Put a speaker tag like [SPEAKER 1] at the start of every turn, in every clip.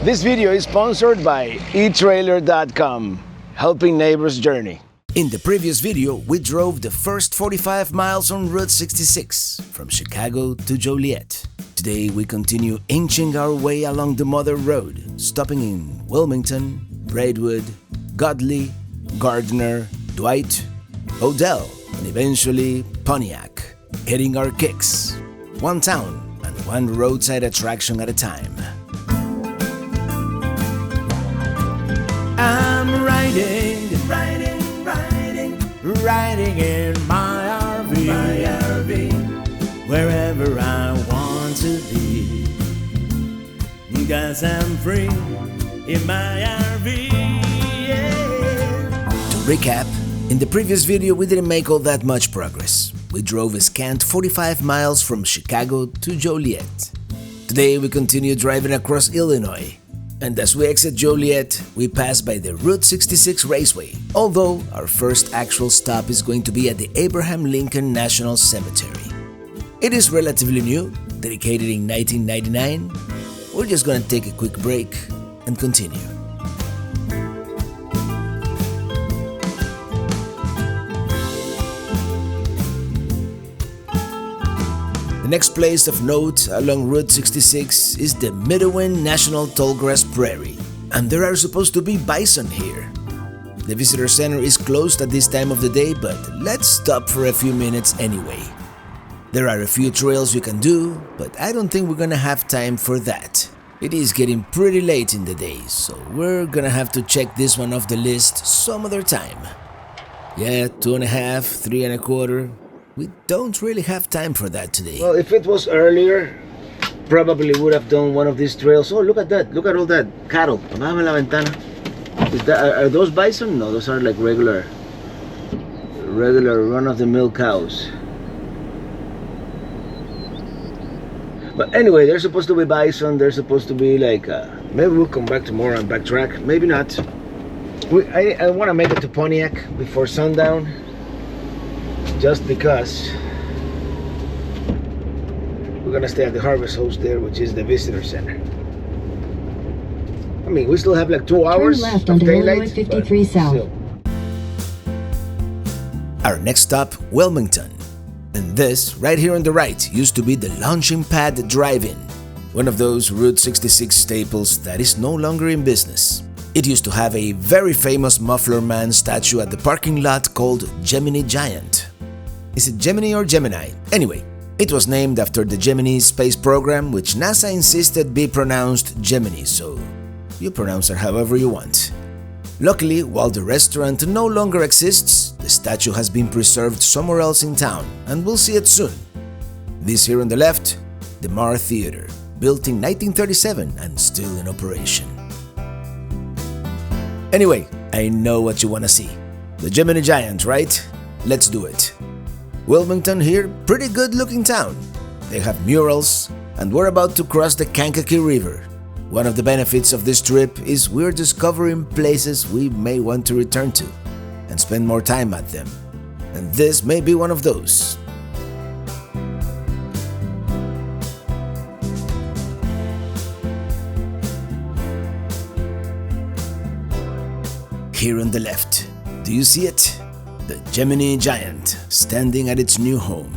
[SPEAKER 1] This video is sponsored by eTrailer.com, helping neighbors journey.
[SPEAKER 2] In the previous video, we drove the first 45 miles on Route 66 from Chicago to Joliet. Today we continue inching our way along the Mother Road, stopping in Wilmington, Braidwood, Godley, Gardner, Dwight, Odell, and eventually Pontiac, hitting our kicks, one town and one roadside attraction at a time. I'm riding in my RV, wherever I want to be, 'cause I'm free in my RV, yeah. To recap, in the previous video we didn't make all that much progress. We drove a scant 45 miles from Chicago to Joliet. Today we continue driving across Illinois. And as we exit Joliet, we pass by the Route 66 Raceway, although our first actual stop is going to be at the Abraham Lincoln National Cemetery. It is relatively new, dedicated in 1999. We're just gonna take a quick break and continue. The next place of note along Route 66 is the Midewin National Tallgrass Prairie, and there are supposed to be bison here. The visitor center is closed at this time of the day, but let's stop for a few minutes anyway. There are a few trails we can do, but I don't think we're gonna have time for that. It is getting pretty late in the day, so we're gonna have to check this one off the list some other time. Yeah, 2.5, 3.25. We don't really have time for that today.
[SPEAKER 1] Well, if it was earlier, probably would have done one of these trails. Oh, look at that. Look at all that cattle. Abájame la ventana. Are those bison? No, those are like regular run-of-the-mill cows. But anyway, they're supposed to be bison. They're supposed to be like, maybe we'll come back tomorrow and backtrack. Maybe not. I want to make it to Pontiac before sundown. Just because we're gonna stay at the Harvest Host there, which is the visitor center. I mean, we still have like 2 hours
[SPEAKER 3] Turn left
[SPEAKER 1] of
[SPEAKER 3] onto
[SPEAKER 1] daylight,
[SPEAKER 3] Highway 53 South.
[SPEAKER 1] still.
[SPEAKER 2] Our next stop, Wilmington. And this, right here on the right, used to be the Launching Pad Drive-In, one of those Route 66 staples that is no longer in business. It used to have a very famous Muffler Man statue at the parking lot called Gemini Giant. Is it Gemini or Gemini? Anyway, it was named after the Gemini space program, which NASA insisted be pronounced Gemini, so you pronounce it however you want. Luckily, while the restaurant no longer exists, the statue has been preserved somewhere else in town, and we'll see it soon. This here on the left, the Mar Theater, built in 1937 and still in operation. Anyway, I know what you want to see. The Gemini Giant, right? Let's do it. Wilmington here, pretty good looking town. They have murals, and we're about to cross the Kankakee River. One of the benefits of this trip is we're discovering places we may want to return to and spend more time at them. And this may be one of those. Here on the left, do you see it? The Gemini Giant, standing at its new home.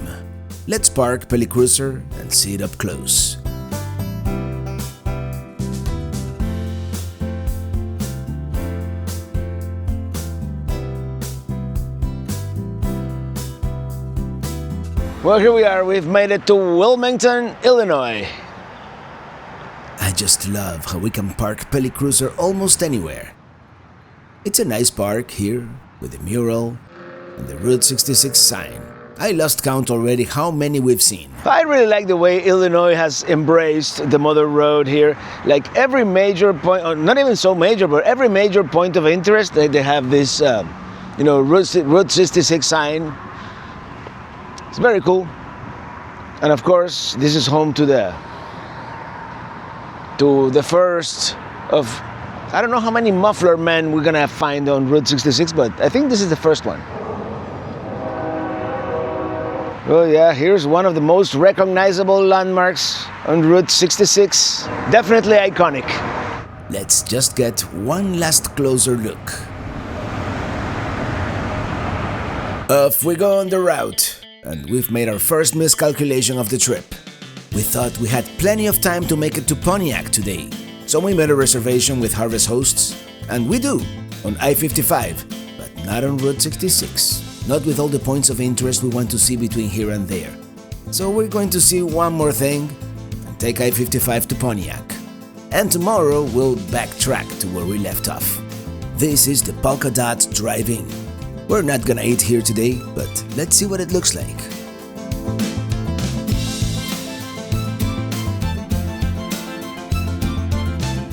[SPEAKER 2] Let's park Pelicruiser and see it up close.
[SPEAKER 1] Well, here we are. We've made it to Wilmington, Illinois.
[SPEAKER 2] I just love how we can park Pelicruiser almost anywhere. It's a nice park here with a mural and the Route 66 sign. I lost count already how many we've seen.
[SPEAKER 1] I really like the way Illinois has embraced the Mother Road here. Like every major point, or not even so major, but every major point of interest, they have this, Route 66 sign. It's very cool. And of course, this is home to the first of, I don't know how many muffler men we're gonna find on Route 66, but I think this is the first one. Oh yeah, here's one of the most recognizable landmarks on Route 66. Definitely iconic.
[SPEAKER 2] Let's just get one last closer look. Off we go on the route, and we've made our first miscalculation of the trip. We thought we had plenty of time to make it to Pontiac today, so we made a reservation with Harvest Hosts, and we do, on I-55, but not on Route 66, not with all the points of interest we want to see between here and there. So we're going to see one more thing, and take I-55 to Pontiac. And tomorrow we'll backtrack to where we left off. This is the Polka Dot Drive-In. We're not gonna eat here today, but let's see what it looks like.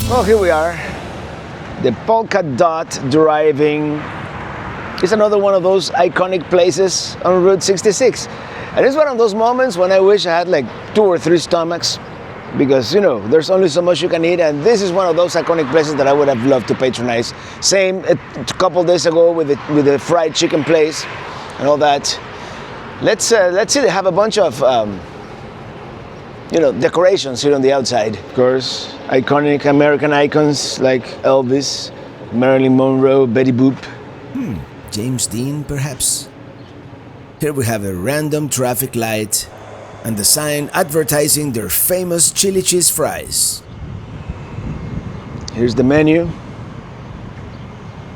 [SPEAKER 1] Well, here we are. The Polka Dot Drive-In is another one of those iconic places on Route 66. And it's one of those moments when I wish I had like 2 or 3 stomachs, because you know there's only so much you can eat, and this is one of those iconic places that I would have loved to patronize. Same a couple days ago with the fried chicken place and all that. Let's see. They have a bunch of decorations here on the outside. Of course, iconic American icons like Elvis, Marilyn Monroe, Betty Boop.
[SPEAKER 2] James Dean, perhaps. Here we have a random traffic light and the sign advertising their famous chili cheese fries.
[SPEAKER 1] Here's the menu.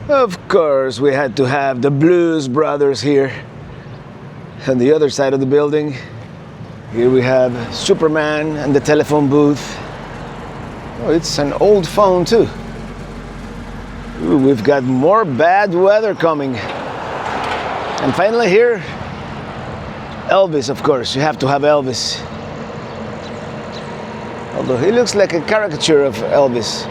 [SPEAKER 1] Of course, we had to have the Blues Brothers here. On the other side of the building, here we have Superman and the telephone booth. Oh, it's an old phone too. Ooh, we've got more bad weather coming. And finally here, Elvis, of course. You have to have Elvis. Although he looks like a caricature of Elvis.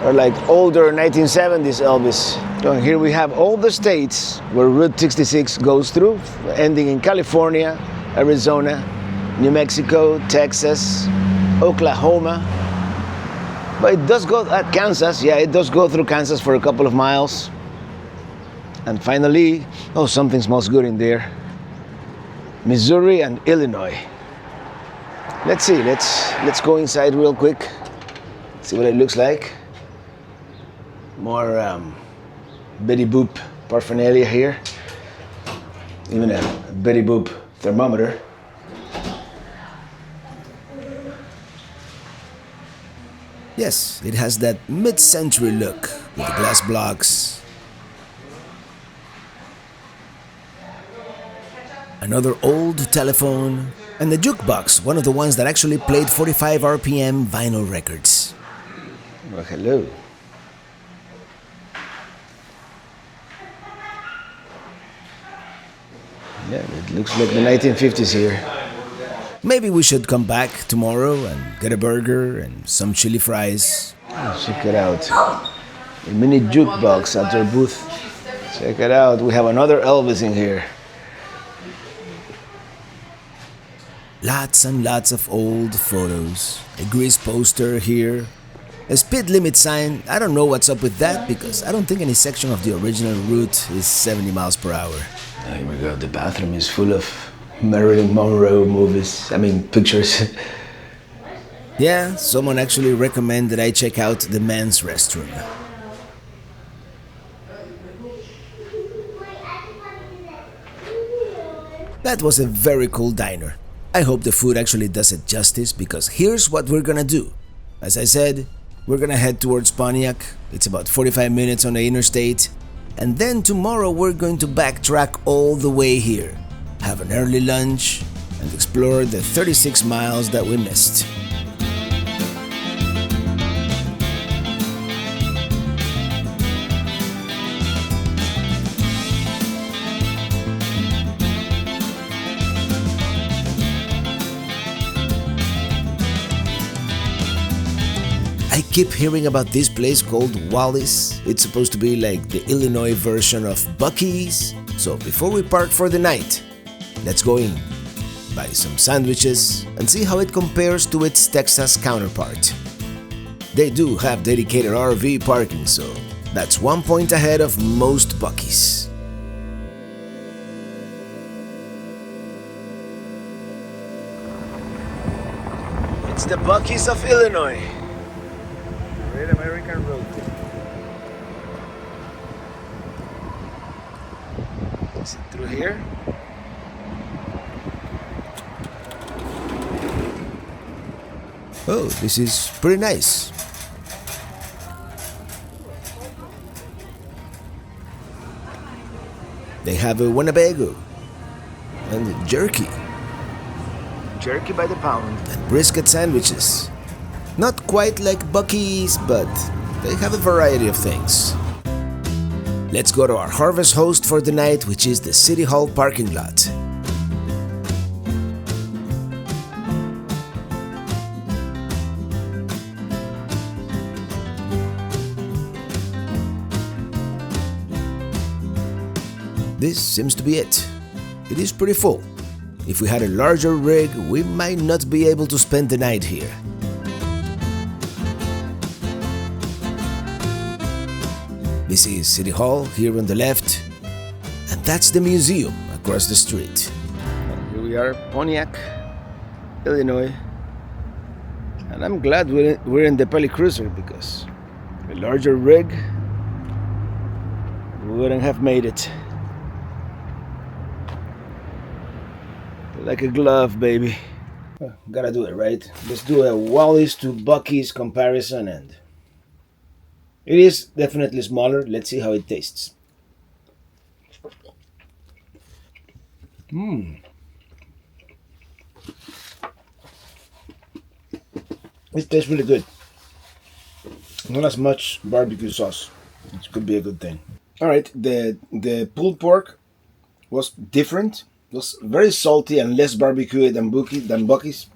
[SPEAKER 1] Or like older 1970s Elvis. So here we have all the states where Route 66 goes through, ending in California, Arizona, New Mexico, Texas, Oklahoma. But it does go at Kansas. Yeah, it does go through Kansas for a couple of miles. And finally, oh, something smells good in there. Missouri and Illinois. Let's see, let's go inside real quick. See what it looks like. More Betty Boop paraphernalia here. Even a Betty Boop thermometer.
[SPEAKER 2] Yes, it has that mid-century look with the glass blocks. Another old telephone, and the jukebox, one of the ones that actually played 45 RPM vinyl records.
[SPEAKER 1] Well, hello. Yeah, it looks like the 1950s here.
[SPEAKER 2] Maybe we should come back tomorrow and get a burger and some chili fries.
[SPEAKER 1] Oh, check it out. A mini jukebox at their booth. Check it out. We have another Elvis in here.
[SPEAKER 2] Lots and lots of old photos. A grease poster here. A speed limit sign. I don't know what's up with that because I don't think any section of the original route is 70 miles per hour.
[SPEAKER 1] Here we go. The bathroom is full of Marilyn Monroe pictures.
[SPEAKER 2] Yeah, someone actually recommended I check out the men's restroom. That was a very cool diner. I hope the food actually does it justice because here's what we're gonna do. As I said, we're gonna head towards Pontiac. It's about 45 minutes on the interstate. And then tomorrow we're going to backtrack all the way here, have an early lunch, and explore the 36 miles that we missed. I keep hearing about this place called Wallis. It's supposed to be like the Illinois version of Buc-ee's. So before we park for the night, let's go in, buy some sandwiches, and see how it compares to its Texas counterpart. They do have dedicated RV parking, so that's 1 point ahead of most Buc-ee's. It's the Buc-ee's of Illinois.
[SPEAKER 1] Wait a minute. American road trip. Is it through here?
[SPEAKER 3] Oh, this is pretty nice. They have a Winnebago and jerky
[SPEAKER 1] Jerky by the pound.
[SPEAKER 3] and brisket sandwiches. Not quite like Buc-ee's, but they have a variety of things. Let's go to our harvest host for the night, which is the City Hall parking lot. This seems to be it. It is pretty full. If we had a larger rig, we might not be able to spend the night here. This is City Hall here on the left, and that's the museum across the street.
[SPEAKER 1] Here we are, Pontiac, Illinois. And I'm glad we're in the Peli Cruiser because a larger rig, we wouldn't have made it. Like a glove, baby. Gotta do it, right? Let's do a Wally's to Buc-ee's comparison, and it is definitely smaller. Let's see how it tastes. It tastes really good. Not as much barbecue sauce. It could be a good thing. All right, the pulled pork was different. It was very salty and less barbecue than Buc-ee's.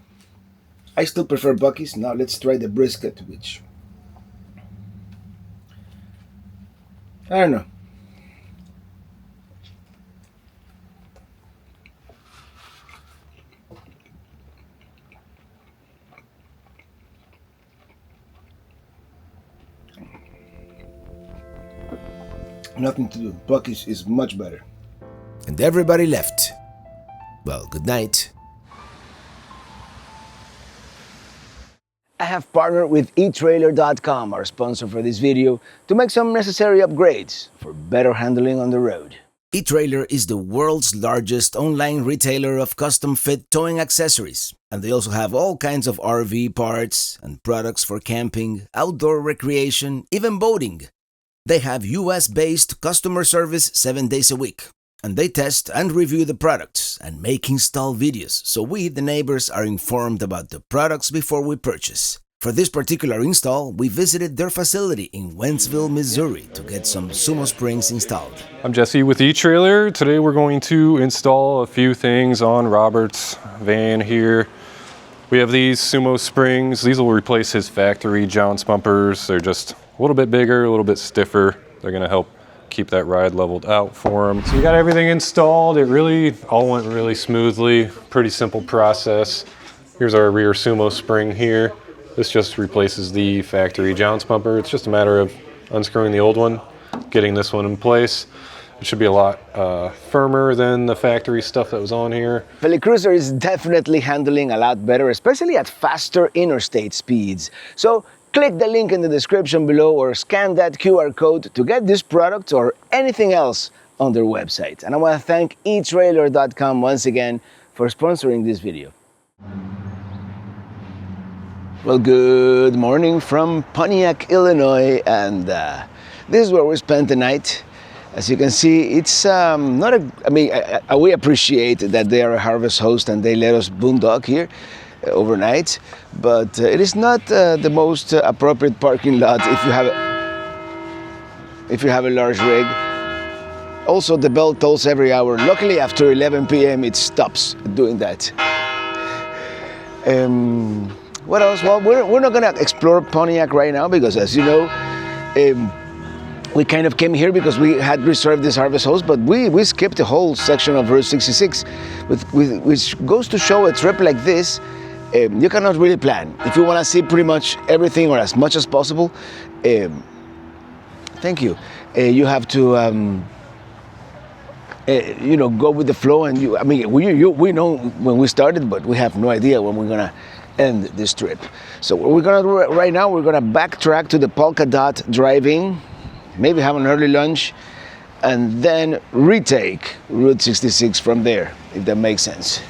[SPEAKER 1] I still prefer Buc-ee's. Now let's try the brisket, which I don't know. Nothing to do. Buc-ee's is much better.
[SPEAKER 3] And everybody left. Well, good night.
[SPEAKER 1] I have partnered with eTrailer.com, our sponsor for this video, to make some necessary upgrades for better handling on the road.
[SPEAKER 3] eTrailer is the world's largest online retailer of custom-fit towing accessories, and they also have all kinds of RV parts and products for camping, outdoor recreation, even boating. They have US-based customer service 7 days a week, and they test and review the products and make install videos, so we, the neighbors, are informed about the products before we purchase. For this particular install, we visited their facility in Wentzville, Missouri to get some sumo springs installed.
[SPEAKER 4] I'm Jesse with eTrailer. Today we're going to install a few things on Robert's van here. We have these sumo springs. These will replace his factory jounce bumpers. They're just a little bit bigger, a little bit stiffer. They're gonna help keep that ride leveled out for him. So we got everything installed. It really all went really smoothly. Pretty simple process. Here's our rear sumo spring here. This just replaces the factory jounce bumper. It's just a matter of unscrewing the old one, getting this one in place. It should be a lot firmer than the factory stuff that was on here.
[SPEAKER 1] Peli Cruiser is definitely handling a lot better, especially at faster interstate speeds. So click the link in the description below or scan that QR code to get this product or anything else on their website. And I want to thank eTrailer.com once again for sponsoring this video. Well, good morning from Pontiac, Illinois, and this is where we spent the night. As you can see, it's not a, I mean, we appreciate that they are a harvest host and they let us boondock here overnight, but it is not the most appropriate parking lot if you have a large rig. Also, the bell tolls every hour. Luckily, after 11 p.m., it stops doing that. What else? Well, we're not gonna explore Pontiac right now because, as you know, we kind of came here because we had reserved this harvest host, but we skipped a whole section of Route 66, which goes to show a trip like this. You cannot really plan. If you want to see pretty much everything or as much as possible, thank you. You have to, you know, go with the flow. And we know when we started, but we have no idea when we're gonna end this trip. So what we're gonna do right now, we're gonna backtrack to the Polka Dot Drive-In, maybe have an early lunch, and then retake Route 66 from there, if that makes sense.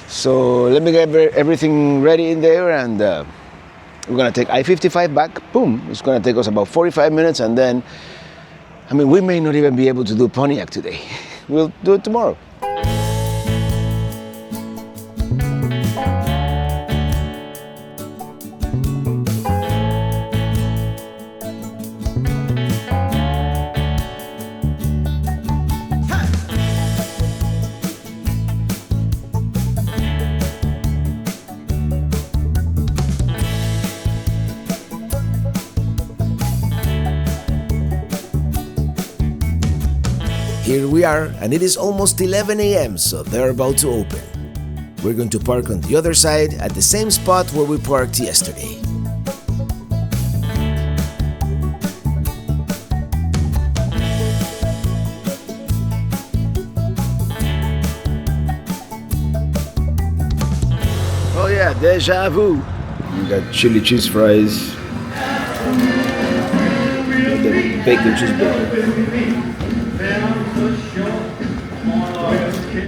[SPEAKER 1] So let me get everything ready in there, and we're gonna take I-55 back. Boom, it's gonna take us about 45 minutes, and then, I mean, we may not even be able to do Pontiac today. We'll do it tomorrow.
[SPEAKER 3] Here we are, and it is almost 11 a.m., so they're about to open. We're going to park on the other side at the same spot where we parked yesterday.
[SPEAKER 1] Oh yeah, deja vu. You got chili cheese fries. Got the bacon cheeseburger.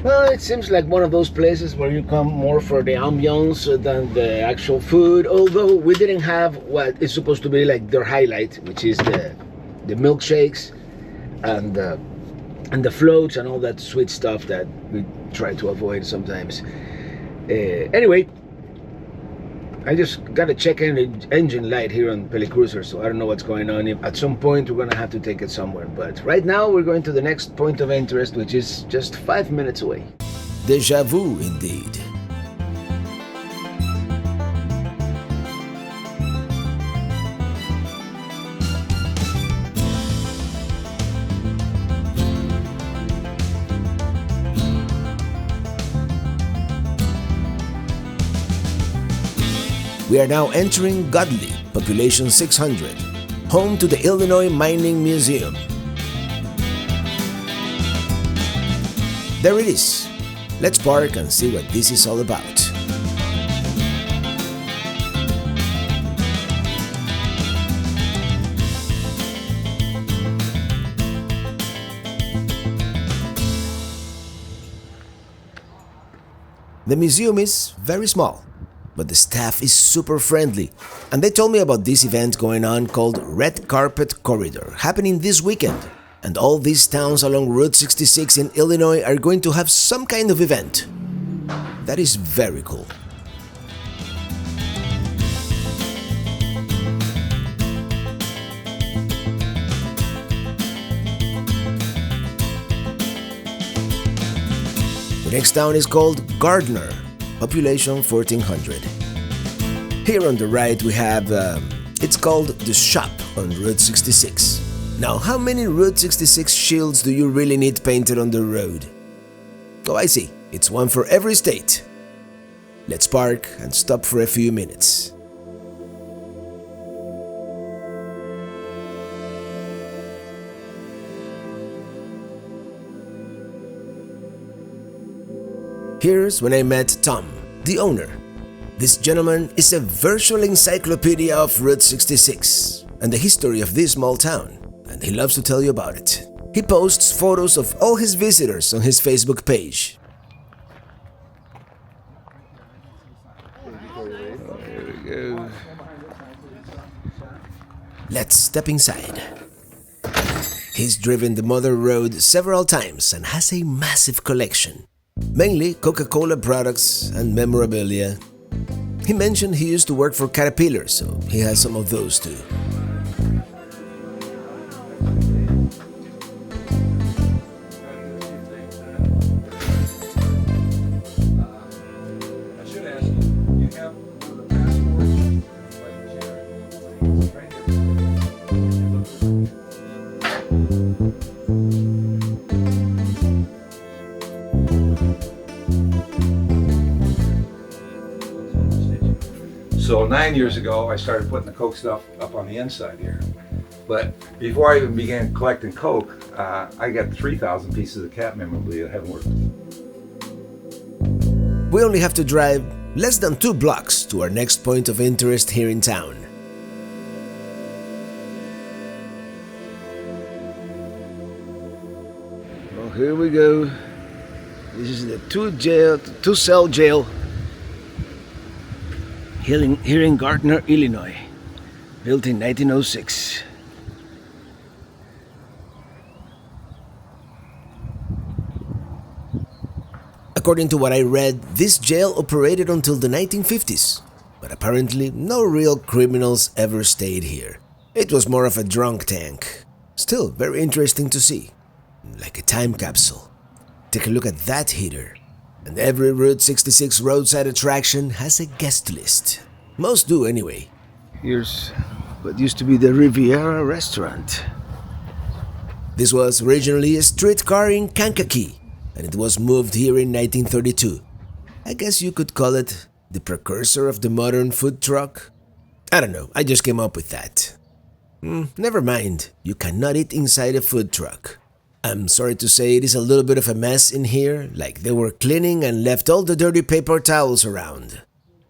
[SPEAKER 1] Well, it seems like one of those places where you come more for the ambiance than the actual food, although we didn't have what is supposed to be like their highlight, which is the milkshakes and the floats and all that sweet stuff that we try to avoid sometimes. Anyway, I just got to check in the engine light here on Pelicruiser, so I don't know what's going on. At some point we're gonna have to take it somewhere, but right now we're going to the next point of interest, which is just 5 minutes away.
[SPEAKER 3] Deja vu, indeed. We are now entering Godley, population 600, home to the Illinois Mining Museum. There it is. Let's park and see what this is all about. The museum is very small, but the staff is super friendly, and they told me about this event going on called Red Carpet Corridor, happening this weekend, and all these towns along Route 66 in Illinois are going to have some kind of event. That is very cool. The next town is called Gardner, population 1400. Here on the right we have, it's called The Shop on Route 66. Now, how many Route 66 shields do you really need painted on the road? Oh, I see, it's one for every state. Let's park and stop for a few minutes. Here's when I met Tom, the owner. This gentleman is a virtual encyclopedia of Route 66 and the history of this small town, and he loves to tell you about it. He posts photos of all his visitors on his Facebook page.
[SPEAKER 1] There we go.
[SPEAKER 3] Let's step inside. He's driven the Mother Road several times and has a massive collection. Mainly Coca-Cola products and memorabilia. He mentioned he used to work for Caterpillar, so he has some of those too.
[SPEAKER 5] So 9 years ago, I started putting the Coke stuff up on the inside here. But before I even began collecting Coke, I got 3,000 pieces of cat memorabilia that haven't worked.
[SPEAKER 3] We only have to drive less than 2 blocks to our next point of interest here in town.
[SPEAKER 1] Well, here we go. This is the two-cell jail here in Gardner, Illinois, built in 1906.
[SPEAKER 3] According to what I read, this jail operated until the 1950s, but apparently no real criminals ever stayed here. It was more of a drunk tank. Still very interesting to see, like a time capsule. Take a look at that heater. And every Route 66 roadside attraction has a guest list. Most do anyway.
[SPEAKER 1] Here's what used to be the Riviera restaurant.
[SPEAKER 3] This was originally a streetcar in Kankakee, and it was moved here in 1932. I guess you could call it the precursor of the modern food truck. I don't know, I just came up with that. Never mind, you cannot eat inside a food truck. I'm sorry to say it is a little bit of a mess in here, like they were cleaning and left all the dirty paper towels around.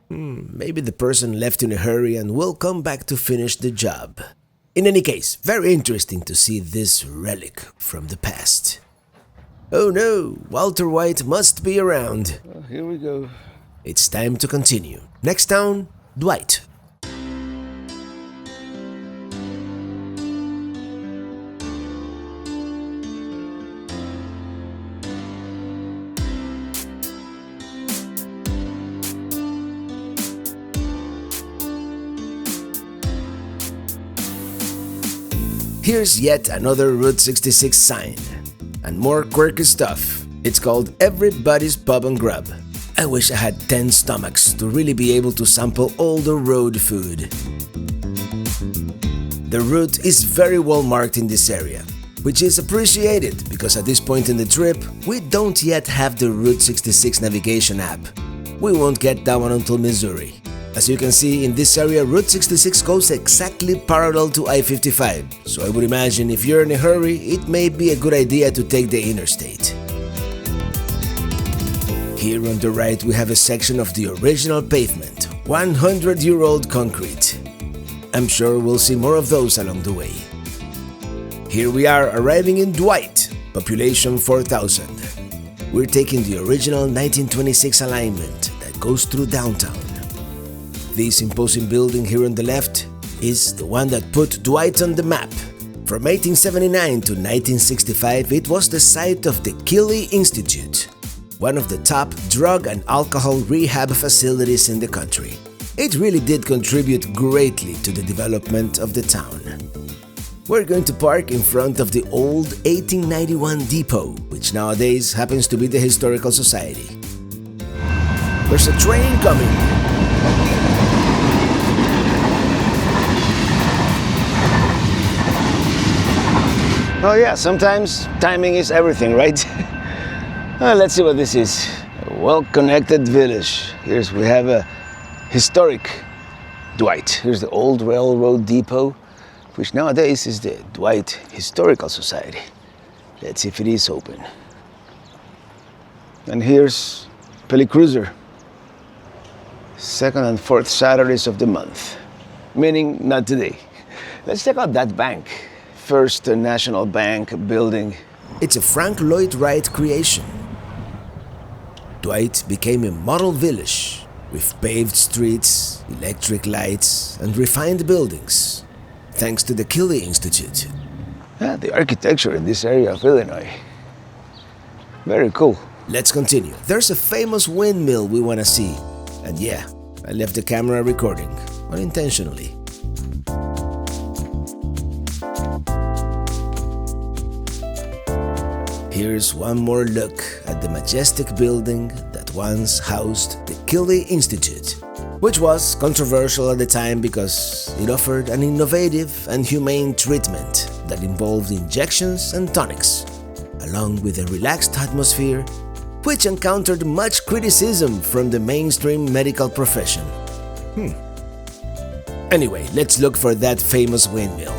[SPEAKER 3] Maybe the person left in a hurry and will come back to finish the job. In any case, very interesting to see this relic from the past. Oh no, Walter White must be around.
[SPEAKER 1] Well, here we go.
[SPEAKER 3] It's time to continue. Next town, Dwight. Here's yet another Route 66 sign. And more quirky stuff. It's called Everybody's Pub and Grub. I wish I had 10 stomachs to really be able to sample all the road food. The route is very well marked in this area, which is appreciated because at this point in the trip, we don't yet have the Route 66 navigation app. We won't get that one until Missouri. As you can see, in this area, Route 66 goes exactly parallel to I-55, so I would imagine if you're in a hurry, it may be a good idea to take the interstate. Here on the right, we have a section of the original pavement, 100-year-old concrete. I'm sure we'll see more of those along the way. Here we are arriving in Dwight, population 4,000. We're taking the original 1926 alignment that goes through downtown. This imposing building here on the left is the one that put Dwight on the map. From 1879 to 1965, it was the site of the Keeley Institute, one of the top drug and alcohol rehab facilities in the country. It really did contribute greatly to the development of the town. We're going to park in front of the old 1891 depot, which nowadays happens to be the Historical Society. There's a train coming!
[SPEAKER 1] Oh yeah, sometimes timing is everything, right? Let's see what this is. A well-connected village. We have a historic Dwight. Here's the old railroad depot, which nowadays is the Dwight Historical Society. Let's see if it is open. And here's Peli Cruiser. Second and fourth Saturdays of the month. Meaning not today. Let's check out that bank. First National Bank building.
[SPEAKER 3] It's a Frank Lloyd Wright creation. Dwight became a model village with paved streets, electric lights, and refined buildings, thanks to the Keeley Institute.
[SPEAKER 1] The architecture in this area of Illinois. Very cool.
[SPEAKER 3] Let's continue. There's a famous windmill we want to see. And yeah, I left the camera recording, unintentionally. Here's one more look at the majestic building that once housed the Keeley Institute, which was controversial at the time because it offered an innovative and humane treatment that involved injections and tonics, along with a relaxed atmosphere, which encountered much criticism from the mainstream medical profession. Anyway, let's look for that famous windmill.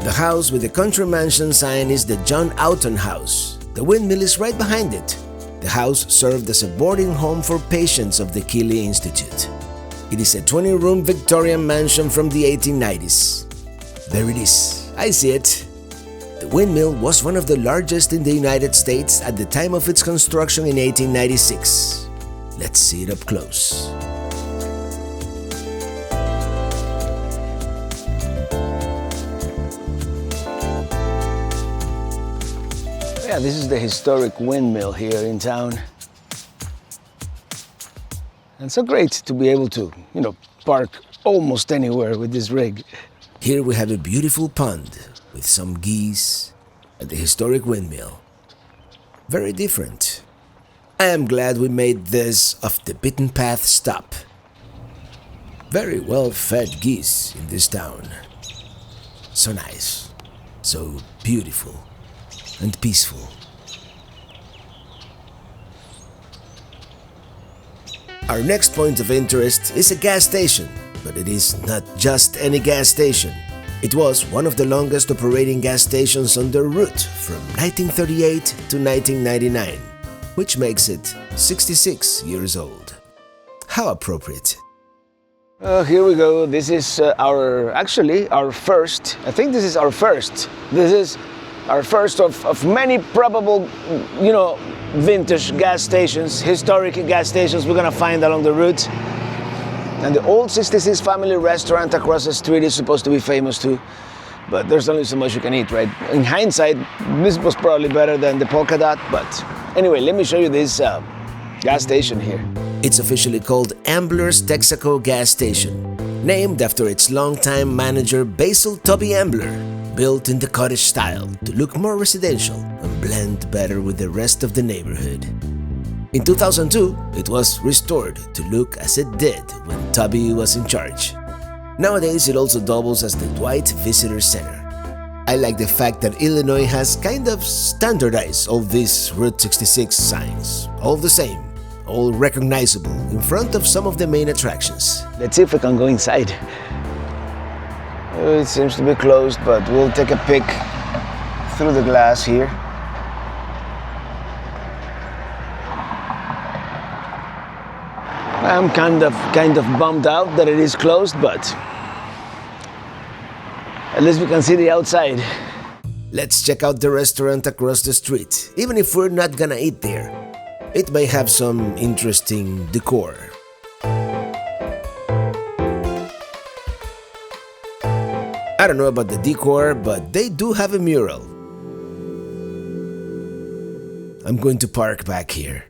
[SPEAKER 3] The house with the country mansion sign is the John Oughton House. The windmill is right behind it. The house served as a boarding home for patients of the Keeley Institute. It is a 20-room Victorian mansion from the 1890s. There it is. I see it. The windmill was one of the largest in the United States at the time of its construction in 1896. Let's see it up close.
[SPEAKER 1] Yeah, this is the historic windmill here in town. And so great to be able to, park almost anywhere with this rig.
[SPEAKER 3] Here we have a beautiful pond with some geese at the historic windmill. Very different. I am glad we made this off the beaten path stop. Very well fed geese in this town. So nice, so beautiful and peaceful. Our next point of interest is a gas station, but it is not just any gas station. It was one of the longest operating gas stations on the route from 1938 to 1999, which makes it 66 years old. How appropriate.
[SPEAKER 1] Here we go. This is our first. I think this is our first. This is our first of many probable, vintage gas stations, historic gas stations we're gonna find along the route. And the old 66 family restaurant across the street is supposed to be famous too, but there's only so much you can eat, right? In hindsight, this was probably better than the Polka Dot, but anyway, let me show you this gas station here.
[SPEAKER 3] It's officially called Ambler's Texaco gas station, named after its longtime manager Basil Tubby Ambler, built in the cottage style to look more residential and blend better with the rest of the neighborhood. In 2002, it was restored to look as it did when Tubby was in charge. Nowadays, it also doubles as the Dwight Visitor Center. I like the fact that Illinois has kind of standardized all these Route 66 signs, all the same, all recognizable in front of some of the main attractions.
[SPEAKER 1] Let's see if we can go inside. It seems to be closed, but we'll take a peek through the glass here. I'm kind of bummed out that it is closed, but at least we can see the outside.
[SPEAKER 3] Let's check out the restaurant across the street, even if we're not gonna eat there. It may have some interesting decor. I don't know about the decor, but they do have a mural. I'm going to park back here.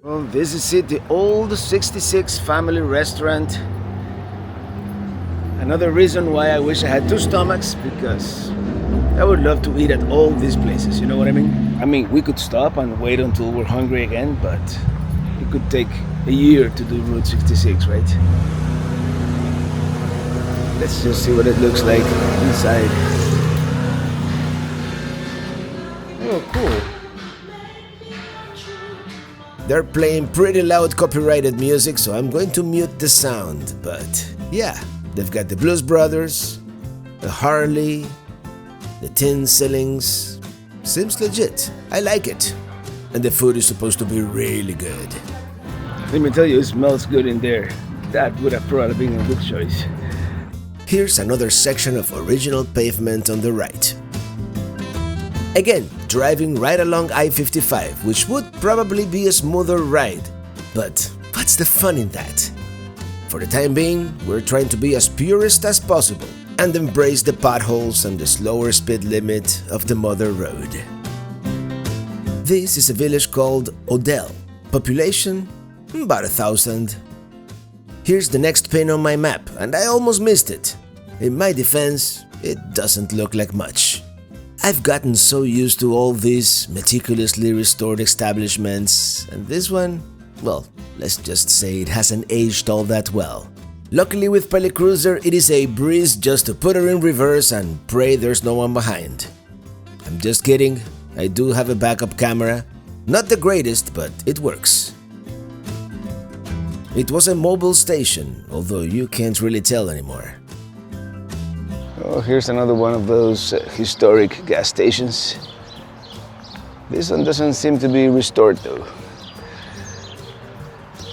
[SPEAKER 1] Well, this is it, the old 66 family restaurant. Another reason why I wish I had two stomachs, because I would love to eat at all these places, you know what I mean? I mean, we could stop and wait until we're hungry again, but it could take a year to do Route 66, right? Let's just see what it looks like inside. Oh, cool.
[SPEAKER 3] They're playing pretty loud copyrighted music, so I'm going to mute the sound. But yeah, they've got the Blues Brothers, the Harley, the tin ceilings. Seems legit. I like it. And the food is supposed to be really good.
[SPEAKER 1] Let me tell you, it smells good in there. That would have probably been a good choice.
[SPEAKER 3] Here's another section of original pavement on the right. Again, driving right along I-55, which would probably be a smoother ride. But what's the fun in that? For the time being, we're trying to be as purist as possible and embrace the potholes and the slower speed limit of the mother road. This is a village called Odell. Population? About 1,000. Here's the next pin on my map, and I almost missed it. In my defense, it doesn't look like much. I've gotten so used to all these meticulously restored establishments, and this one, well, let's just say it hasn't aged all that well. Luckily with Pelicruiser, it is a breeze just to put her in reverse and pray there's no one behind. I'm just kidding, I do have a backup camera. Not the greatest, but it works. It was a mobile station, although you can't really tell anymore.
[SPEAKER 1] Oh, here's another one of those historic gas stations. This one doesn't seem to be restored though.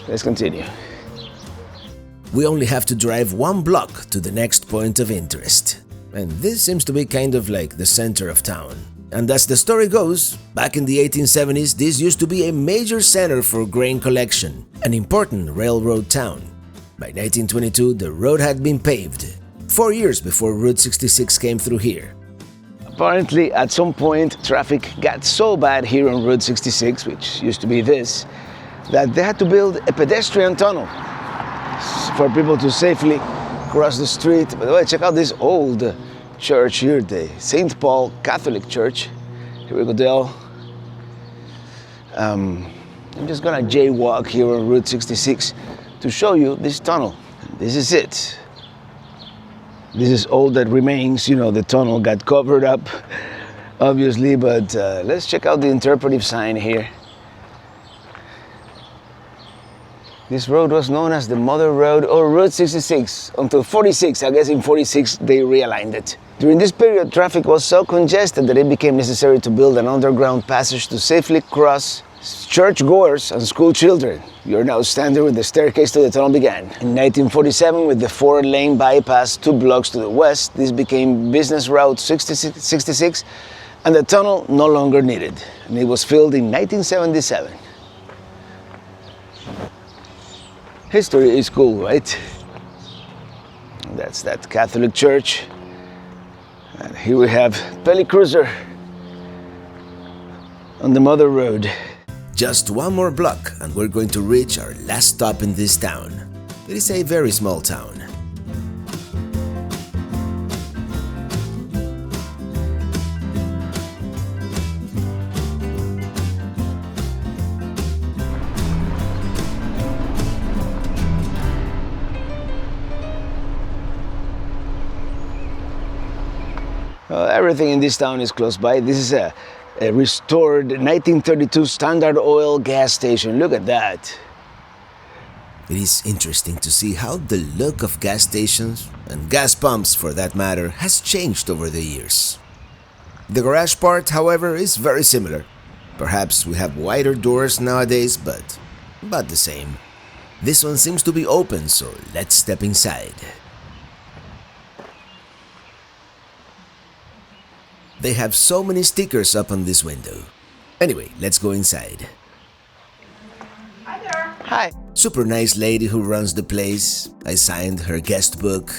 [SPEAKER 1] Let's continue.
[SPEAKER 3] We only have to drive 1 block to the next point of interest. And this seems to be kind of like the center of town. And as the story goes, back in the 1870s, this used to be a major center for grain collection, an important railroad town. By 1922, the road had been paved, 4 years before Route 66 came through here.
[SPEAKER 1] Apparently, at some point, traffic got so bad here on Route 66, which used to be this, that they had to build a pedestrian tunnel for people to safely cross the street. By the way, check out this old church here, the St. Paul Catholic Church. Here we go, Odell. I'm just gonna jaywalk here on Route 66 to show you this tunnel. This is it. This is all that remains. You know, the tunnel got covered up, obviously, but let's check out the interpretive sign here. This road was known as the Mother Road or Route 66 until 46. I guess in 46 they realigned it. During this period, traffic was so congested that it became necessary to build an underground passage to safely cross churchgoers and school children. You're now standing where the staircase to the tunnel began. In 1947, with the 4-lane bypass 2 blocks to the west, this became Business Route 66 and the tunnel no longer needed. And it was filled in 1977. History is cool, right? That's that Catholic church. And here we have Peli Cruiser on the Mother Road.
[SPEAKER 3] Just 1 more block and we're going to reach our last stop in this town. It is a very small town.
[SPEAKER 1] Everything in this town is close by. This is a restored 1932 Standard Oil gas station. Look at that.
[SPEAKER 3] It is interesting to see how the look of gas stations, and gas pumps for that matter, has changed over the years. The garage part, however, is very similar. Perhaps we have wider doors nowadays, but about the same. This one seems to be open, so let's step inside. They have so many stickers up on this window. Anyway, let's go inside.
[SPEAKER 6] Hi there.
[SPEAKER 1] Hi.
[SPEAKER 3] Super nice lady who runs the place. I signed her guest book,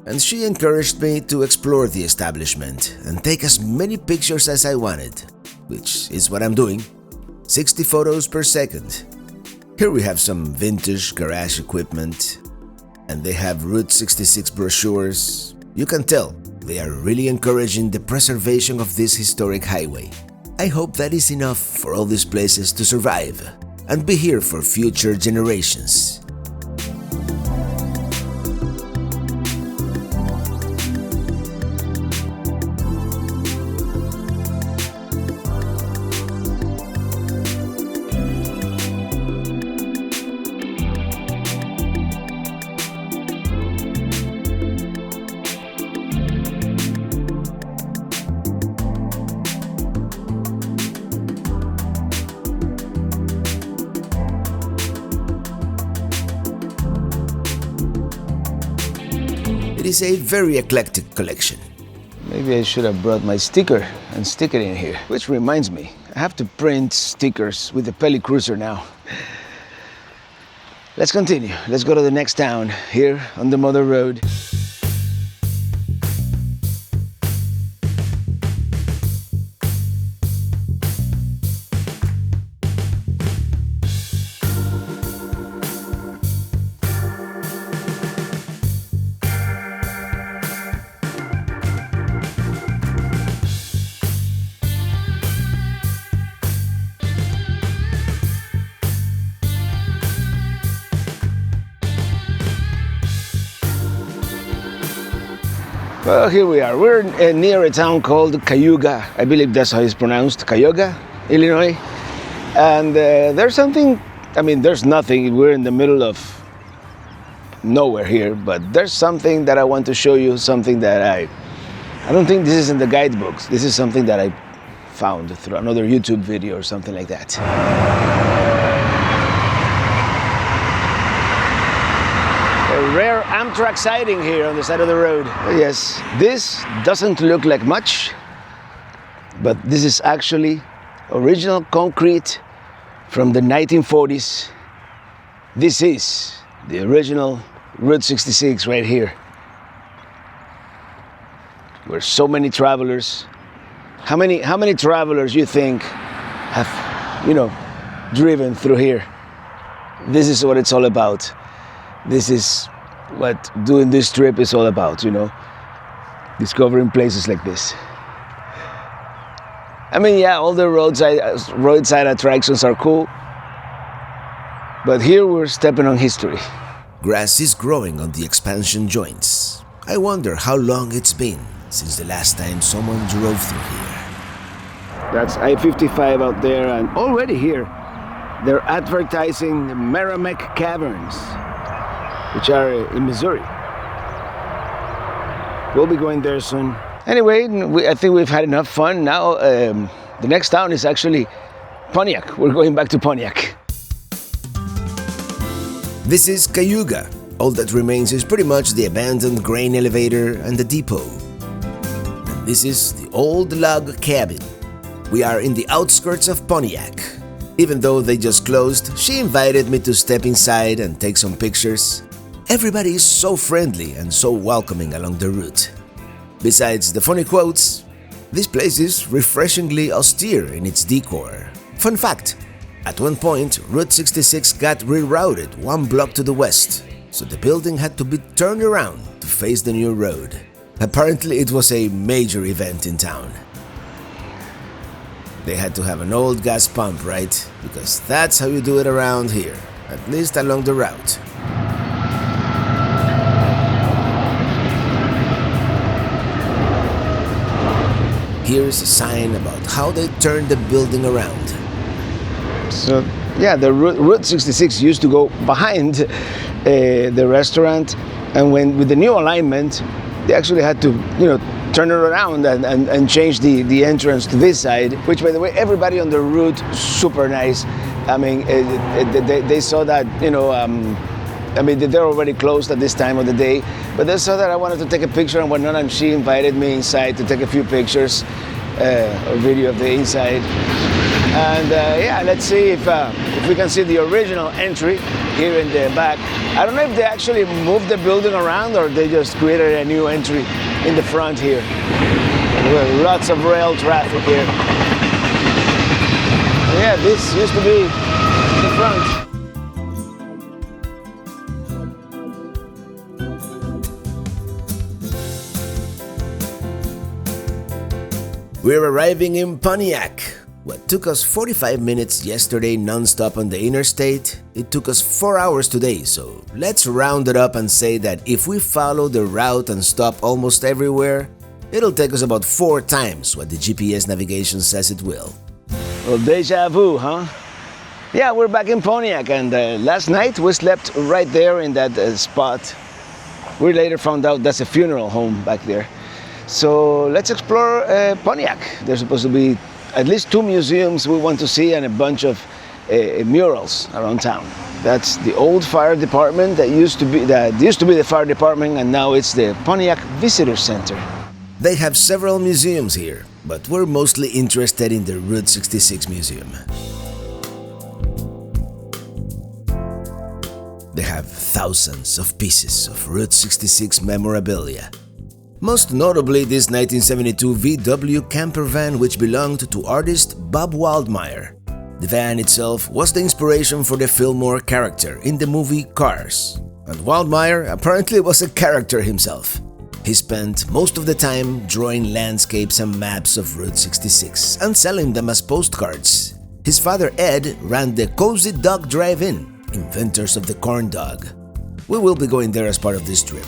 [SPEAKER 3] and she encouraged me to explore the establishment and take as many pictures as I wanted, which is what I'm doing. 60 photos per second. Here we have some vintage garage equipment, and they have Route 66 brochures. You can tell they are really encouraging the preservation of this historic highway. I hope that is enough for all these places to survive and be here for future generations. It is a very eclectic collection.
[SPEAKER 1] Maybe I should have brought my sticker and stick it in here. Which reminds me, I have to print stickers with the Peli Cruiser now. Let's continue. Let's go to the next town here on the Mother Road. Well, here we are. We're near a town called Cayuga. I believe that's how it's pronounced, Cayuga, Illinois. And there's something, I mean, there's nothing. We're in the middle of nowhere here, but there's something that I want to show you, something that I don't think this is in the guidebooks. This is something that I found through another YouTube video or something like that. A rare Amtrak sighting here on the side of the road. Yes, this doesn't look like much, but this is actually original concrete from the 1940s. This is the original Route 66 right here, where so many travelers, how many travelers you think have, driven through here? This is what it's all about. This is what doing this trip is all about, discovering places like this. I mean, yeah, all the roadside attractions are cool, but here we're stepping on history.
[SPEAKER 3] Grass is growing on the expansion joints. I wonder how long it's been since the last time someone drove through here.
[SPEAKER 1] That's I-55 out there, and already here, they're advertising Merrimack Caverns, which are in Missouri. We'll be going there soon. Anyway, I think we've had enough fun. Now, the next town is actually Pontiac. We're going back to Pontiac.
[SPEAKER 3] This is Cayuga. All that remains is pretty much the abandoned grain elevator and the depot. And this is the old log cabin. We are in the outskirts of Pontiac. Even though they just closed, she invited me to step inside and take some pictures. Everybody is so friendly and so welcoming along the route. Besides the funny quotes, this place is refreshingly austere in its decor. Fun fact, at one point, Route 66 got rerouted one block to the west, so the building had to be turned around to face the new road. Apparently, it was a major event in town. They had to have an old gas pump, right? Because that's how you do it around here, at least along the route. Here's a sign about how they turned the building around.
[SPEAKER 1] So, yeah, the Route 66 used to go behind the restaurant, and with the new alignment, they actually had to, turn it around and change the entrance to this side, which, by the way, everybody on the route, super nice. I mean, they saw that, they're already closed at this time of the day, but they saw that I wanted to take a picture and whatnot, and she invited me inside to take a few pictures, a video of the inside. And yeah, let's see if we can see the original entry here in the back. I don't know if they actually moved the building around or they just created a new entry in the front here. With lots of rail traffic here. Yeah, this used to be the front.
[SPEAKER 3] We're arriving in Pontiac. What took us 45 minutes yesterday non-stop on the interstate, it took us 4 hours today, so let's round it up and say that if we follow the route and stop almost everywhere, it'll take us about 4 times what the GPS navigation says it will.
[SPEAKER 1] Well, deja vu, huh? Yeah, we're back in Pontiac, and last night we slept right there in that spot. We later found out that's a funeral home back there. So let's explore Pontiac. There's supposed to be at least 2 museums we want to see and a bunch of murals around town. That's the old fire department that used to be the fire department, and now it's the Pontiac Visitor Center.
[SPEAKER 3] They have several museums here, but we're mostly interested in the Route 66 Museum. They have thousands of pieces of Route 66 memorabilia. Most notably this 1972 VW camper van which belonged to artist Bob Waldmire. The van itself was the inspiration for the Fillmore character in the movie Cars, and Waldmire apparently was a character himself. He spent most of the time drawing landscapes and maps of Route 66 and selling them as postcards. His father Ed ran the Polka Dot Drive-in, inventors of the corn dog. We will be going there as part of this trip.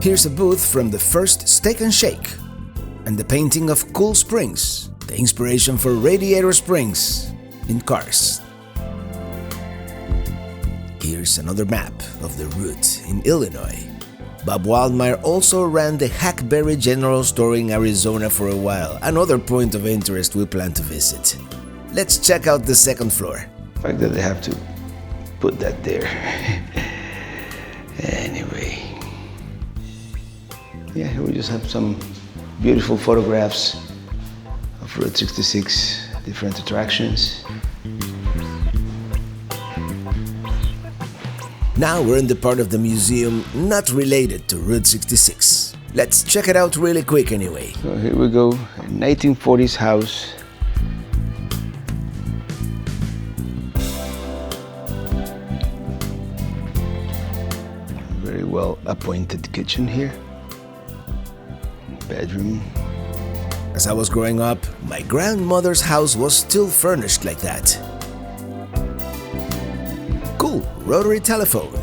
[SPEAKER 3] Here's a booth from the first Steak and Shake, and the painting of Cool Springs, the inspiration for radiator springs in cars. Here's another map of the route in Illinois. Bob Waldmire also ran the Hackberry General Store in Arizona for a while, another point of interest we plan to visit. Let's check out the second floor.
[SPEAKER 1] The fact that they have to put that there. Anyway. Yeah, here we just have some beautiful photographs of Route 66, different attractions.
[SPEAKER 3] Now we're in the part of the museum not related to Route 66. Let's check it out really quick anyway.
[SPEAKER 1] So here we go, a 1940s house. Very well appointed kitchen here. Bedroom.
[SPEAKER 3] As I was growing up, my grandmother's house was still furnished like that. Cool, rotary telephone.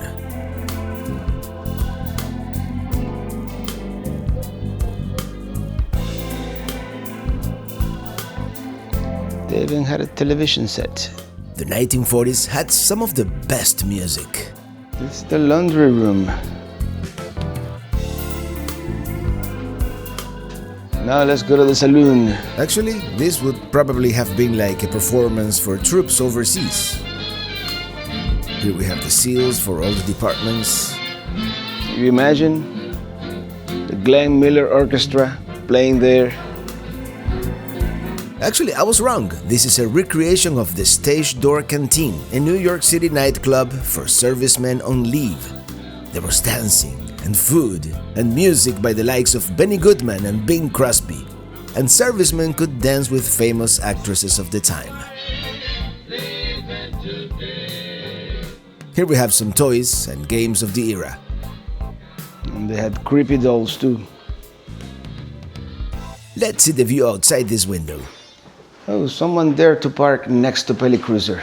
[SPEAKER 1] They even had a television set.
[SPEAKER 3] The 1940s had some of the best music.
[SPEAKER 1] This is the laundry room. Now let's go to the saloon.
[SPEAKER 3] Actually, this would probably have been like a performance for troops overseas. Here we have the seals for all the departments.
[SPEAKER 1] Can you imagine the Glenn Miller Orchestra playing there?
[SPEAKER 3] Actually, I was wrong. This is a recreation of the Stage Door Canteen, a New York City nightclub for servicemen on leave. There was dancing and food and music by the likes of Benny Goodman and Bing Crosby, and servicemen could dance with famous actresses of the time. Here we have some toys and games of the era.
[SPEAKER 1] And they had creepy dolls too.
[SPEAKER 3] Let's see the view outside this window.
[SPEAKER 1] Oh, someone dared to park next to Pelly Cruiser.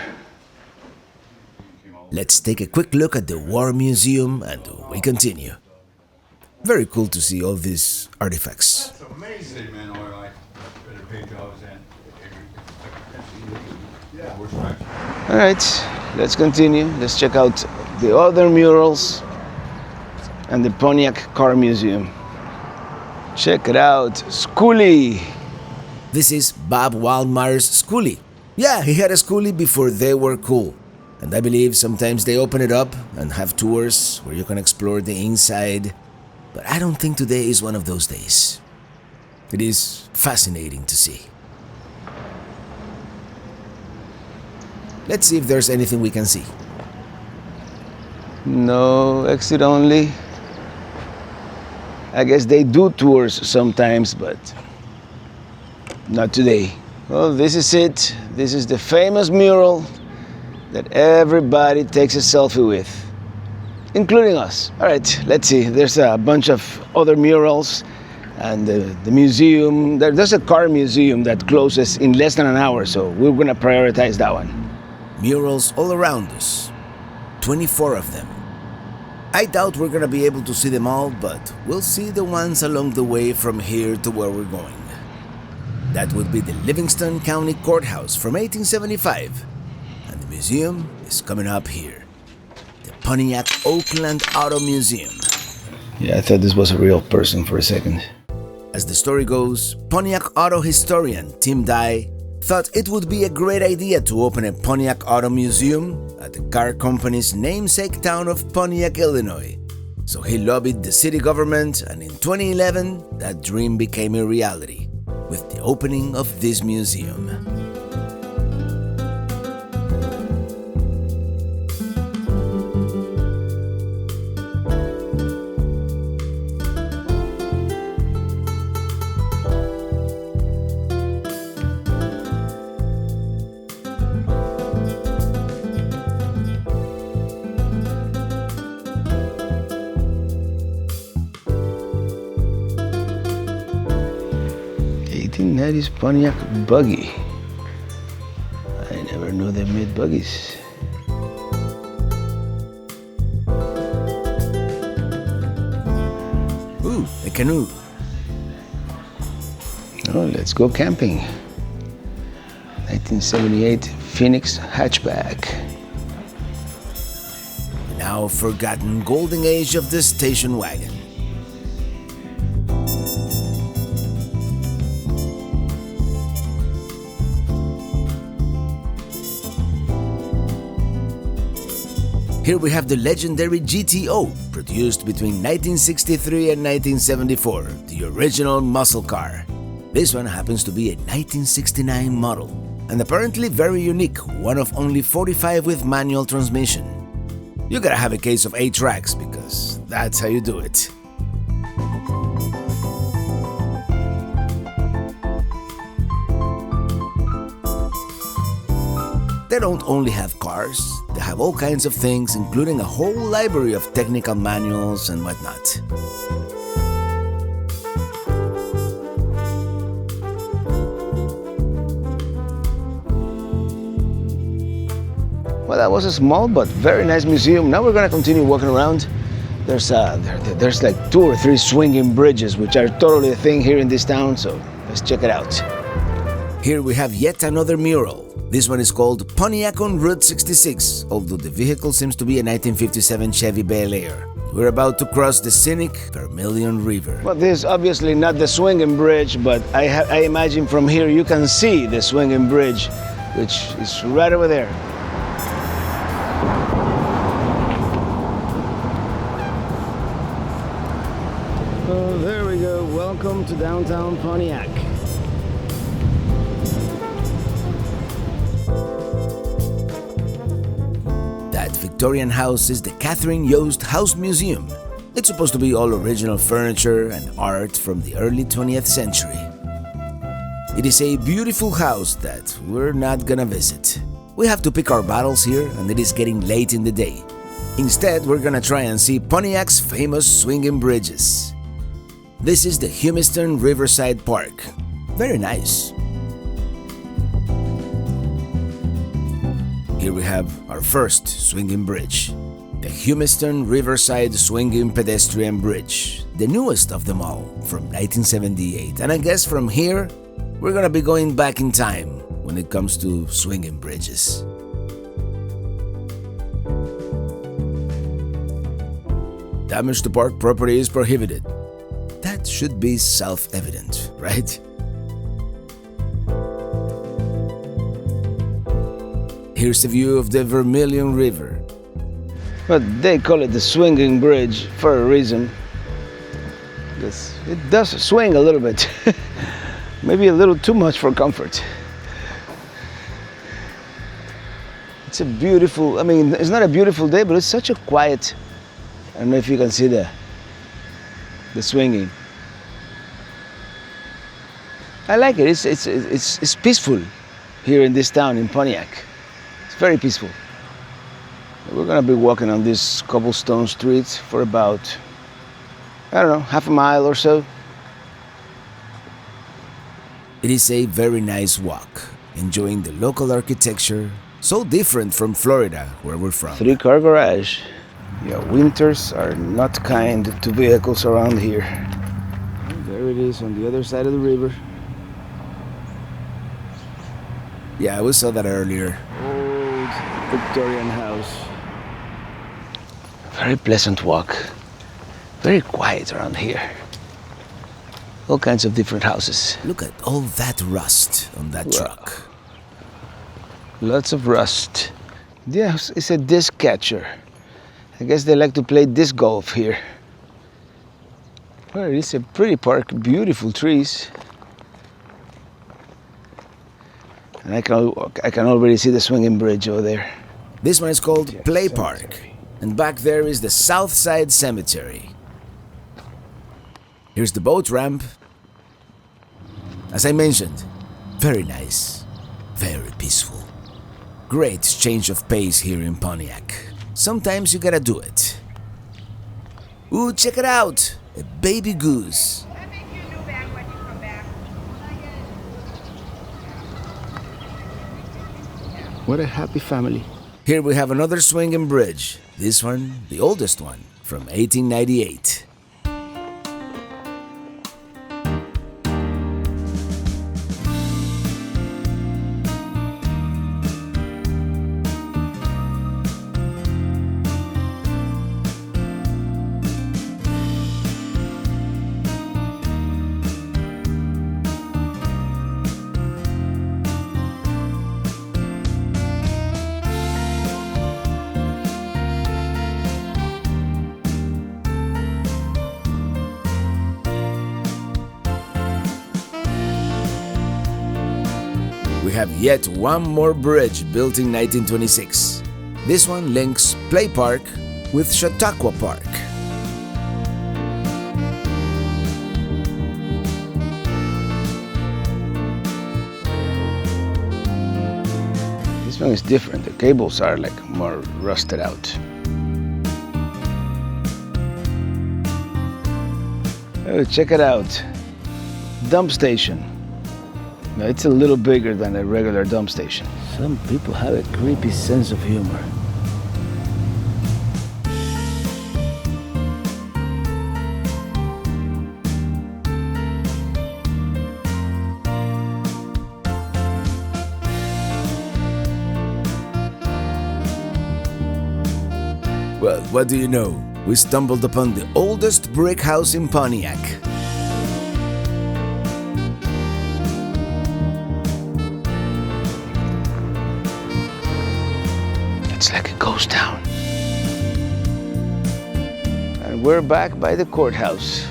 [SPEAKER 3] Let's take a quick look at the War Museum and we continue. Very cool to see all these artifacts.
[SPEAKER 7] That's amazing, man. All
[SPEAKER 1] right, let's continue. Let's check out the other murals and the Pontiac Car Museum. Check it out, Schoolie.
[SPEAKER 3] This is Bob Waldmire's schoolie. Yeah, he had a schoolie before they were cool. And I believe sometimes they open it up and have tours where you can explore the inside. But I don't think today is one of those days. It is fascinating to see. Let's see if there's anything we can see.
[SPEAKER 1] No, exit only. I guess they do tours sometimes, but not today. Well, this is it. This is the famous mural that everybody takes a selfie with, including us. All right, let's see. There's a bunch of other murals and the museum. There's a car museum that closes in less than an hour, so we're gonna prioritize that one.
[SPEAKER 3] Murals all around us. 24 of them. I doubt we're gonna be able to see them all, but we'll see the ones along the way from here to where we're going. That would be the Livingston County Courthouse from 1875. And the museum is coming up here. The Pontiac Oakland Auto Museum.
[SPEAKER 1] Yeah, I thought this was a real person for a second.
[SPEAKER 3] As the story goes, Pontiac auto historian Tim Dye thought it would be a great idea to open a Pontiac auto museum at the car company's namesake town of Pontiac, Illinois. So he lobbied the city government, and in 2011, that dream became a reality with the opening of this museum.
[SPEAKER 1] That is Pontiac buggy. I never knew they made buggies.
[SPEAKER 3] Ooh, a canoe.
[SPEAKER 1] Oh, let's go camping. 1978 Phoenix hatchback.
[SPEAKER 3] now forgotten golden age of the station wagon. Here we have the legendary GTO, produced between 1963 and 1974, the original muscle car. This one happens to be a 1969 model, and apparently very unique, one of only 45 with manual transmission. You gotta have a case of 8 tracks, because that's how you do it. They don't only have cars, they have all kinds of things, including a whole library of technical manuals and whatnot.
[SPEAKER 1] Well, that was a small but very nice museum. Now we're gonna continue walking around. There's like 2 or 3 swinging bridges, which are totally a thing here in this town, so let's check it out.
[SPEAKER 3] Here we have yet another mural. This one is called Pontiac on Route 66, although the vehicle seems to be a 1957 Chevy Bel Air. We're about to cross the scenic Vermilion River.
[SPEAKER 1] Well, this is obviously not the swinging bridge, but I imagine from here you can see the swinging bridge, which is right over there. Oh, there we go. Welcome to downtown Pontiac.
[SPEAKER 3] Victorian house is the Catherine Yost House Museum. It's supposed to be all original furniture and art from the early 20th century. It is a beautiful house that we're not gonna visit. We have to pick our battles here, and it is getting late in the day. Instead, we're gonna try and see Pontiac's famous swinging bridges. This is the Humiston Riverside Park. Very nice. Here we have our first swinging bridge, the Humiston Riverside Swinging Pedestrian Bridge, the newest of them all, from 1978. And I guess from here, we're gonna be going back in time when it comes to swinging bridges. Damage to park property is prohibited. That should be self-evident, right? Here's a view of the Vermilion River.
[SPEAKER 1] But they call it the swinging bridge for a reason. It does swing a little bit. Maybe a little too much for comfort. It's a beautiful, I mean, it's not a beautiful day, but it's such a quiet, I don't know if you can see the swinging. I like it. It's peaceful here in this town in Pontiac. It's very peaceful. We're gonna be walking on this cobblestone street for about, I don't know, half a mile or so.
[SPEAKER 3] It is a very nice walk, enjoying the local architecture, so different from Florida, where we're from.
[SPEAKER 1] 3-car garage. Yeah, winters are not kind to vehicles around here. There it is on the other side of the river.
[SPEAKER 3] Yeah, we saw that earlier.
[SPEAKER 1] Old Victorian house. Very pleasant walk. Very quiet around here. All kinds of different houses.
[SPEAKER 3] Look at all that rust on that truck.
[SPEAKER 1] Lots of rust. Yes, it's a disc catcher. I guess they like to play disc golf here. Well, it's a pretty park, beautiful trees. And I can already see the swinging bridge over there.
[SPEAKER 3] This one is called Play Park. And back there is the Southside Cemetery. Here's the boat ramp. As I mentioned, very nice, very peaceful. Great change of pace here in Pontiac. Sometimes you gotta do it. Ooh, check it out! A baby goose.
[SPEAKER 6] I'll make you a new bag when you come back.
[SPEAKER 1] What a happy family.
[SPEAKER 3] Here we have another swinging bridge. This one, the oldest one, from 1898. we have yet one more bridge built in 1926. This one links Play Park with Chautauqua Park.
[SPEAKER 1] This one is different. The cables are like more rusted out. Oh, check it out. Dump station. Now, it's a little bigger than a regular dump station. Some people have a creepy sense of humor.
[SPEAKER 3] Well, what do you know? We stumbled upon the oldest brick house in Pontiac.
[SPEAKER 1] It's like a ghost town. And we're back by the courthouse.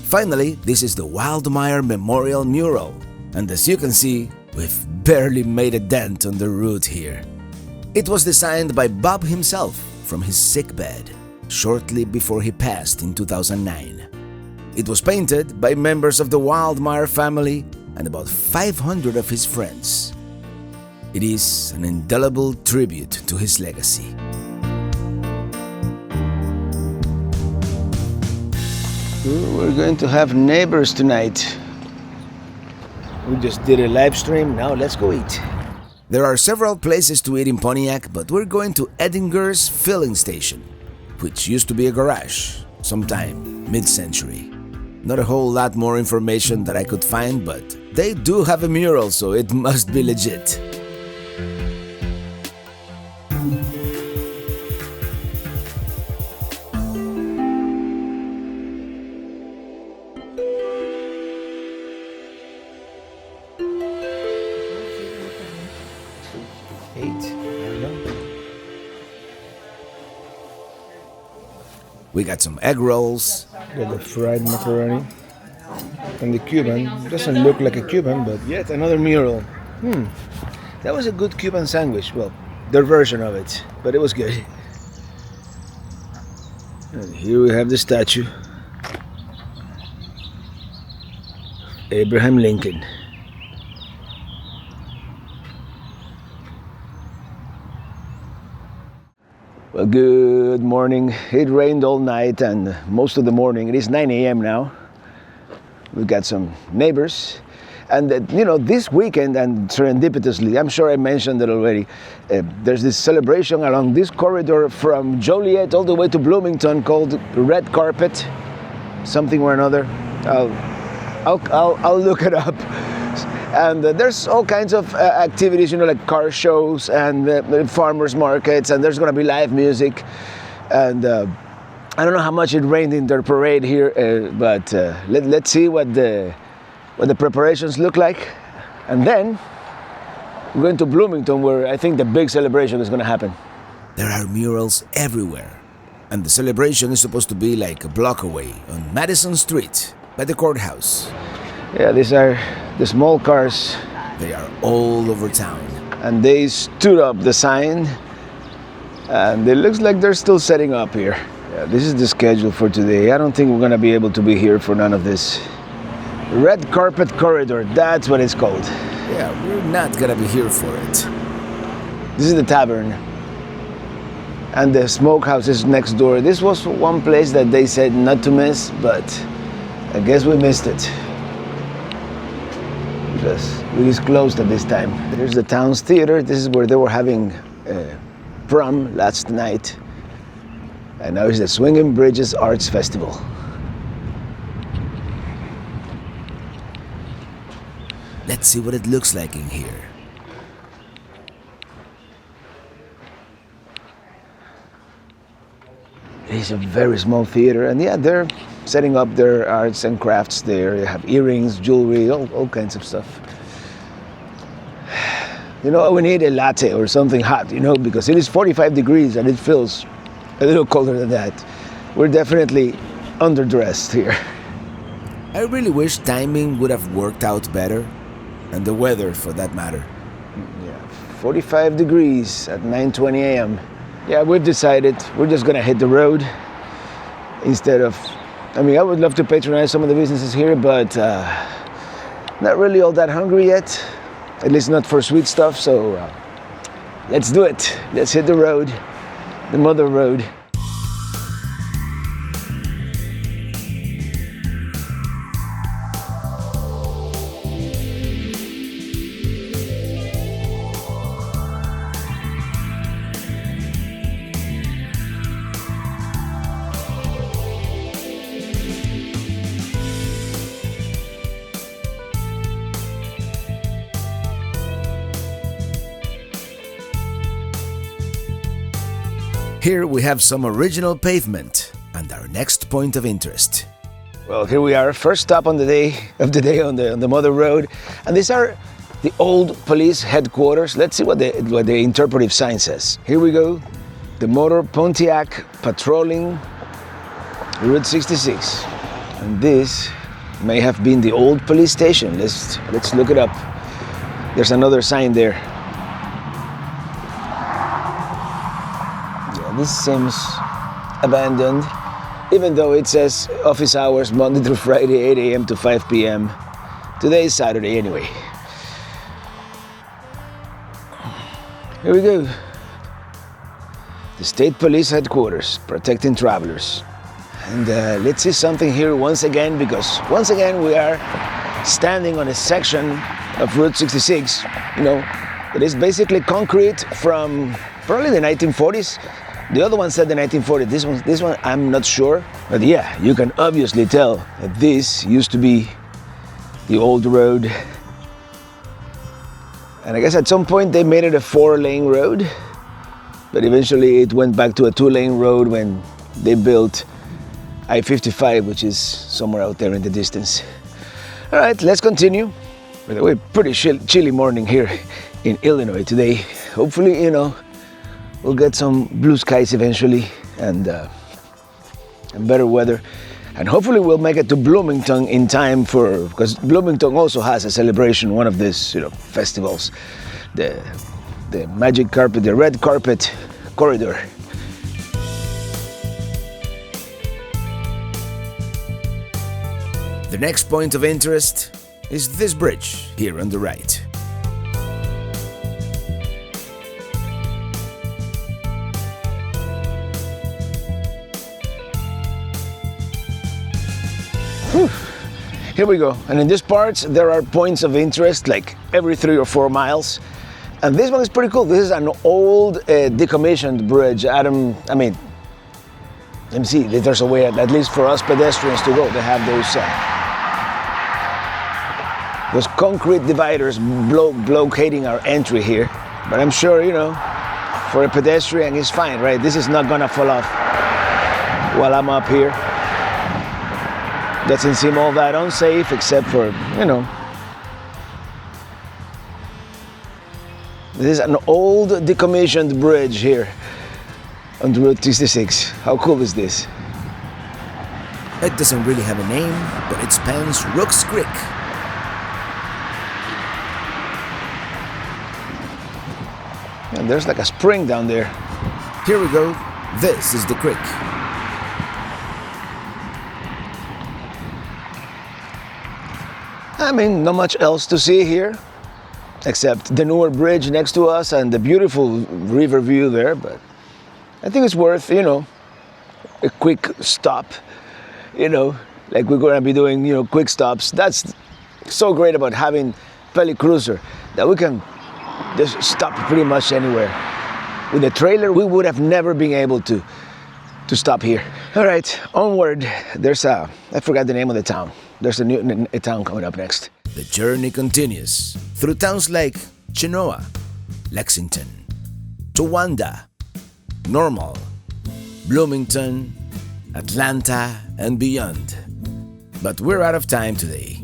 [SPEAKER 3] Finally, this is the Waldmire Memorial Mural. And as you can see, we've barely made a dent on the route here. It was designed by Bob himself from his sickbed, shortly before he passed in 2009. It was painted by members of the Waldmire family and about 500 of his friends. It is an indelible tribute to his legacy.
[SPEAKER 1] We're going to have neighbors tonight. We just did a live stream, now let's go eat.
[SPEAKER 3] There are several places to eat in Pontiac, but we're going to Edinger's filling station, which used to be a garage, sometime mid-century. Not a whole lot more information that I could find, but they do have a mural, so it must be legit. We got some egg rolls.
[SPEAKER 1] Got the fried macaroni. And the Cuban. Doesn't look like a Cuban, but yet another mural. That was a good Cuban sandwich. Well, their version of it, but it was good. And here we have the statue. Abraham Lincoln. Well, good morning. It rained all night and most of the morning. It is 9 a.m. now. We've got some neighbors. And, this weekend, and serendipitously, I'm sure I mentioned it already, there's this celebration along this corridor from Joliet all the way to Wilmington called Red Carpet, something or another. I'll look it up. And there's all kinds of activities, like car shows and farmers markets, and there's going to be live music. And I don't know how much it rained in their parade here, but let's see what the preparations look like. And then we're going to Wilmington, where I think the big celebration is going to happen.
[SPEAKER 3] There are murals everywhere, and the celebration is supposed to be like a block away on Madison Street by the courthouse.
[SPEAKER 1] Yeah, these are the small cars.
[SPEAKER 3] They are all over town.
[SPEAKER 1] And they stood up the sign, and it looks like they're still setting up here. Yeah, this is the schedule for today. I don't think we're going to be able to be here for none of this. Red Carpet Corridor, that's what it's called.
[SPEAKER 3] Yeah, we're not going to be here for it.
[SPEAKER 1] This is the tavern. And the smokehouse is next door. This was one place that they said not to miss, but I guess we missed it. Because it is closed at this time. There's the town's theater. This is where they were having prom last night. And now it's the Swinging Bridges Arts Festival.
[SPEAKER 3] Let's see what it looks like in here.
[SPEAKER 1] It's a very small theater, and yeah, they're setting up their arts and crafts there. They have earrings, jewelry, all kinds of stuff. We need a latte or something hot, because it is 45 degrees and it feels a little colder than that. We're definitely underdressed here.
[SPEAKER 3] I really wish timing would have worked out better, and the weather for that matter.
[SPEAKER 1] Yeah, 45 degrees at 9:20 a.m. Yeah, we've decided we're just gonna hit the road instead of, I mean, I would love to patronize some of the businesses here, but not really all that hungry yet, at least not for sweet stuff, so let's do it. Let's hit the road, the mother road.
[SPEAKER 3] Here we have some original pavement and our next point of interest.
[SPEAKER 1] Well, here we are, first stop on the day on the mother road, and these are the old police headquarters. Let's see what the interpretive sign says. Here we go, the motor Pontiac patrolling Route 66, and this may have been the old police station. Let's look it up. There's another sign there. This seems abandoned, even though it says office hours Monday through Friday, 8 a.m. to 5 p.m. Today is Saturday anyway. Here we go. The State Police Headquarters, protecting travelers. And let's see something here once again, because once again we are standing on a section of Route 66, that is basically concrete from probably the 1940s. The other one said the 1940s. This one, I'm not sure. But yeah, you can obviously tell that this used to be the old road. And I guess at some point they made it a 4-lane road. But eventually it went back to a 2-lane road when they built I-55, which is somewhere out there in the distance. All right, let's continue. By the way, pretty chilly morning here in Illinois today. Hopefully, we'll get some blue skies eventually and better weather. And hopefully we'll make it to Wilmington in time because Wilmington also has a celebration, one of these, festivals. The magic carpet, the red carpet corridor.
[SPEAKER 3] The next point of interest is this bridge here on the right.
[SPEAKER 1] Here we go. And in this part, there are points of interest like every 3 or 4 miles. And this one is pretty cool. This is an old decommissioned bridge. Let me see if there's a way, at least for us pedestrians to go. They have those concrete dividers blockading our entry here. But I'm sure, for a pedestrian, it's fine, right? This is not gonna fall off while I'm up here. Doesn't seem all that unsafe, except for, this is an old decommissioned bridge here on Route 66. How cool is this?
[SPEAKER 3] It doesn't really have a name, but it spans Rook's Creek.
[SPEAKER 1] And there's like a spring down there.
[SPEAKER 3] Here we go. This is the creek.
[SPEAKER 1] Not much else to see here, except the newer bridge next to us and the beautiful river view there, but I think it's worth, a quick stop, like we're gonna be doing, quick stops. That's so great about having Peli Cruiser, that we can just stop pretty much anywhere. With the trailer, we would have never been able to stop here. All right, onward. I forgot the name of the town. There's a town coming up next.
[SPEAKER 3] The journey continues through towns like Chenoa, Lexington, Towanda, Normal, Bloomington, Atlanta, and beyond. But we're out of time today.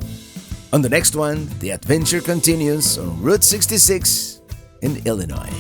[SPEAKER 3] On the next one, the adventure continues on Route 66 in Illinois.